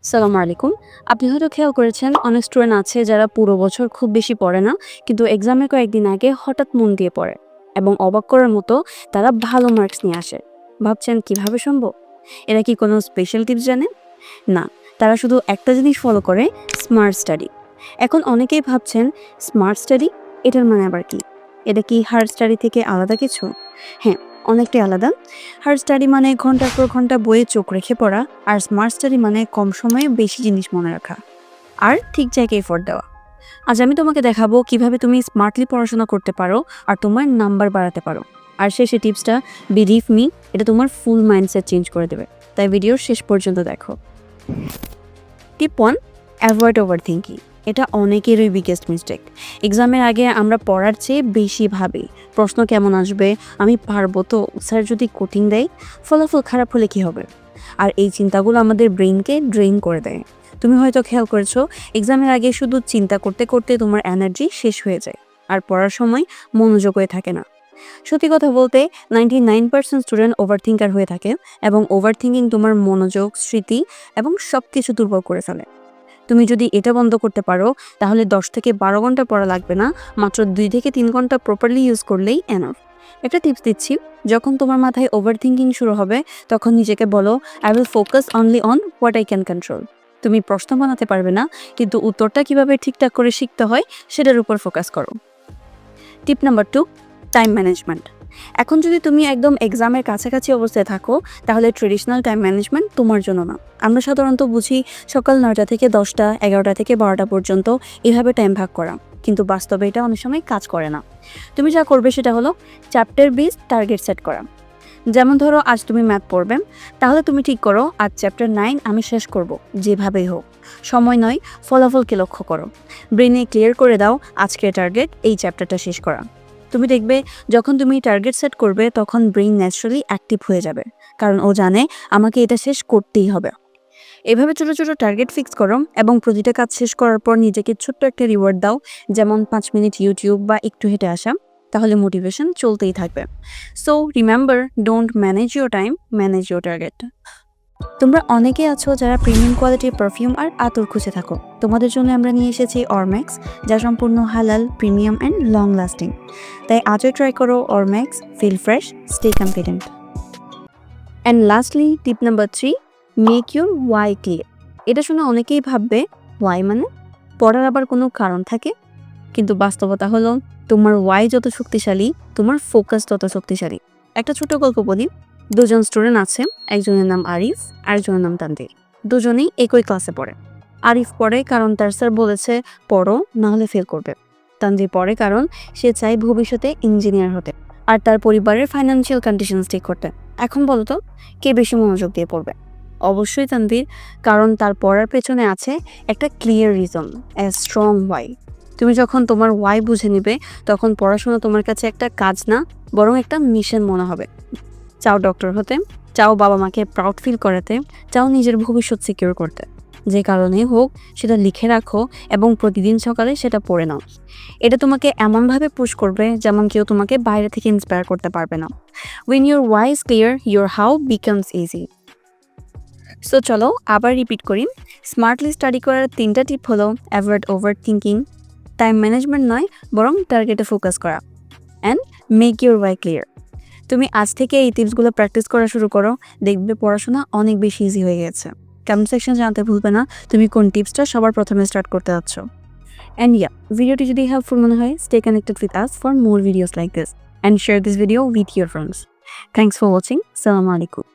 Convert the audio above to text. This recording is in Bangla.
সালামু আলাইকুম। আপনি হয়তো খেয়াল করেছেন অনেক স্টুডেন্ট আছে যারা পুরো বছর খুব বেশি পড়ে না, কিন্তু এক্সামের কয়েকদিন আগে হঠাৎ মন দিয়ে পড়ে এবং অবাক করার মতো তারা ভালো মার্কস নিয়ে আসে। ভাবছেন কিভাবে সম্ভব? এরা কি কোনো স্পেশাল টিপস জানে? না, তারা শুধু একটা জিনিস ফলো করে, স্মার্ট স্টাডি। এখন অনেকেই ভাবছেন স্মার্ট স্টাডি, এটার মানে আবার কি? এটা কি হার্ড স্টাডি থেকে আলাদা কিছু? হ্যাঁ, অনেকটাই আলাদা। হার্ড স্টাডি মানে ঘন্টার পর ঘন্টা বইয়ে চোখ রেখে পড়া, আর স্মার্ট স্টাডি মানে কম সময়ে বেশি জিনিস মনে রাখা আর ঠিক জায়গায় এফোর্ট দেওয়া। আজ আমি তোমাকে দেখাবো কিভাবে তুমি স্মার্টলি পড়াশোনা করতে পারো আর তোমার নাম্বার বাড়াতে পারো। আর শেষে টিপসটা, বিলিভ মি, এটা তোমার ফুল মাইন্ডসেট চেঞ্জ করে দেবে। তাই ভিডিওর শেষ পর্যন্ত দেখো। টিপ 1, অ্যাভয়েড ওভার থিঙ্কিং। এটা অনেকেরই বিগেস্ট মিস্টেক। এক্সামের আগে আমরা পড়ার চেয়ে বেশি ভাবি, প্রশ্ন কেমন আসবে, আমি পারবো তো, স্যার যদি কোটিং দেয়, ফলাফল খারাপ হলে কী হবে। আর এই চিন্তাগুলো আমাদের ব্রেইনকে ড্রেইন করে দেয়। তুমি হয়তো খেয়াল করেছো, এক্সামের আগে শুধু চিন্তা করতে করতে তোমার এনার্জি শেষ হয়ে যায় আর পড়ার সময় মনোযোগ হয়ে থাকে না। সত্যি কথা বলতে 99% স্টুডেন্ট ওভার থিঙ্কার হয়ে থাকে এবং ওভার থিঙ্কিং তোমার মনোযোগ, স্মৃতি এবং সব কিছু দুর্বল করে ফেলে। তুমি যদি এটা বন্ধ করতে পারো, তাহলে 10 থেকে 12 ঘন্টা পড়া লাগবে না, মাত্র 2 থেকে 3 ঘন্টা প্রপারলি ইউজ করলেই এনাফ। একটা টিপস দিচ্ছি, যখন তোমার মাথায় ওভার থিঙ্কিং শুরু হবে, তখন নিজেকে বলো, I will focus only on what I can control. তুমি প্রশ্ন বানাতে পারবে না, কিন্তু উত্তরটা কিভাবে ঠিকঠাক করে শিখতে হয় সেটার উপর ফোকাস করো। টিপ নাম্বার 2, টাইম ম্যানেজমেন্ট। এখন যদি তুমি একদম এক্সামের কাছাকাছি অবস্থায় থাকো, তাহলে ট্রেডিশনাল টাইম ম্যানেজমেন্ট তোমার জন্য না। আমরা সাধারণত বুঝি সকাল 9টা থেকে 10টা, 11টা থেকে 12টা পর্যন্ত এভাবে টাইম ভাগ করা, কিন্তু বাস্তবে এটা অনেক সময় কাজ করে না। তুমি যা করবে সেটা হলো চ্যাপ্টার বেস টার্গেট সেট করা। যেমন ধরো, আজ তুমি ম্যাথ পড়বে, তাহলে তুমি ঠিক করো আজ চ্যাপ্টার 9 আমি শেষ করব, যেভাবেই হোক। সময় নয়, ফলাফলকে লক্ষ্য করো। ব্রেনে ক্লিয়ার করে দাও আজকের টার্গেট এই চ্যাপ্টারটা শেষ করা। তুমি দেখবে যখন তুমি টার্গেট সেট করবে, তখন ব্রেইন ন্যাচারালি অ্যাক্টিভ হয়ে যাবে, কারণ ও জানে আমাকে এটা শেষ করতেই হবে। এভাবে ছোটো ছোটো টার্গেট ফিক্স করো এবং প্রতিটা কাজ শেষ করার পর নিজেকে ছোট্ট একটা রিওয়ার্ড দাও, যেমন 5 মিনিট ইউটিউব বা একটু হেঁটে আসা। তাহলে মোটিভেশন চলতেই থাকবে। So remember, don't manage your time, manage your target. তোমরা অনেকে আছো যারা প্রিমিয়াম কোয়ালিটির পারফিউম আর আতর খুঁজে থাকো। তোমাদের জন্য আমরা নিয়ে এসেছি অরম্যাক্স, যা সম্পূর্ণ হালাল, প্রিমিয়াম অ্যান্ড লং লাস্টিং। তাই আজও ট্রাই করো Ormax, feel fresh, stay confident. And lastly, tip number 3, make your why clear. এটা শুনে অনেকেই ভাববে, ওয়াই মানে পড়ার আবার কোনো কারণ থাকে? কিন্তু বাস্তবতা হলো, তোমার ওয়াই যত শক্তিশালী, তোমার ফোকাস তত শক্তিশালী। একটা ছোট গল্প বলি। দুজন স্টুডেন্ট আছে, একজনের নাম আরিফ, আরেকজনের নাম তানভীর। দুজনেই একই ক্লাসে পড়ে। আরিফ পড়ে কারণ তার স্যার বলেছে পড়ো, না হলে ফেল করবে। তানভীর পড়ে কারণ সে চায় ভবিষ্যতে ইঞ্জিনিয়ার হতে আর তার পরিবারের ফাইন্যান্সিয়াল কন্ডিশনস ঠিক করতে। এখন বলো তো, কে বেশি মনোযোগ দিয়ে পড়বে? অবশ্যই তানভীর, কারণ তার পড়ার পেছনে আছে একটা clear reason, a strong why. তুমি যখন তোমার ওয়াই বুঝে নিবে, তখন পড়াশোনা তোমার কাছে একটা কাজ না, বরং একটা মিশন মনে হবে। চাও ডক্টর হতে, চাও বাবা মাকে প্রাউড ফিল করাতে, চাও নিজের ভবিষ্যৎ সিকিউর করতে, যে কারণে হোক সেটা লিখে রাখো এবং প্রতিদিন সকালে সেটা পড়ে নাও। এটা তোমাকে এমনভাবে পুশ করবে যেমন কেউ তোমাকে বাইরে থেকে ইন্সপায়ার করতে পারবে না। When your why is clear, your how becomes easy. So চলো আবার রিপিট করি। স্মার্টলি স্টাডি করার 3টা টিপ হলো avoid over thinking, time management নয় বরং টার্গেটে ফোকাস করা, and make your why clear. তুমি আজ থেকে এই টিপসগুলো প্র্যাকটিস করা শুরু করো, দেখবে পড়াশোনা অনেক বেশি ইজি হয়ে গেছে। কমেন্ট সেকশন জানাতে ভুলবে না তুমি কোন টিপসটা সবার প্রথমে স্টার্ট করতে যাচ্ছ। অ্যান্ড ইয়া, ভিডিওটি যদি হেল্পফুল মনে হয়, stay connected with us for more videos like this and share this video with your friends. Thanks for watching. আসসালামু আলাইকুম।